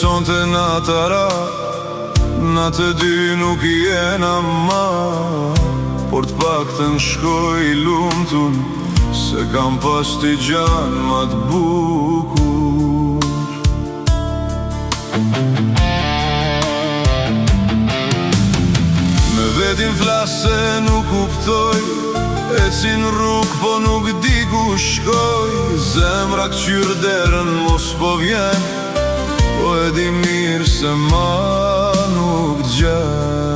sonte na të ra, na të dy nuk jena ma, por t'paktën shkoj i lumtun, se kam pas t'i gjan ma t'bukur. Me vetin flas se nuk kuptoj, ecin rrug po nuk di ku shkoj. Zemra këqyr derën mos po vjen, po e di mirë se ma nuk gjen.